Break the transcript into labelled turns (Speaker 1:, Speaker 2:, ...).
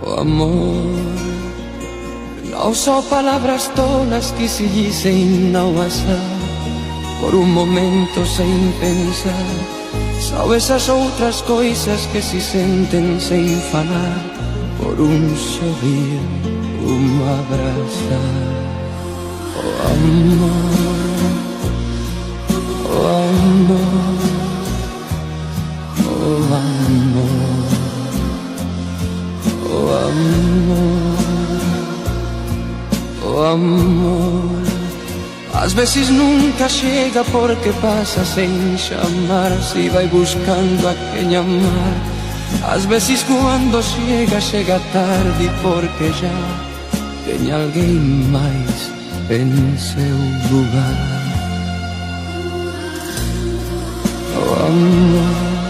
Speaker 1: Oh amor, não só palavras tolas que se dizem não passar por um momento sem pensar. São essas outras coisas que se sentem sem falar, por um sorrir, abraçar. Oh amor, oh amor, oh amor, oh amor, oh amor. Às vezes nunca chega porque passa sem chamar, se vai buscando a quem amar. Às vezes quando chega, chega tarde porque já tem alguém mais em seu lugar. Oh amor,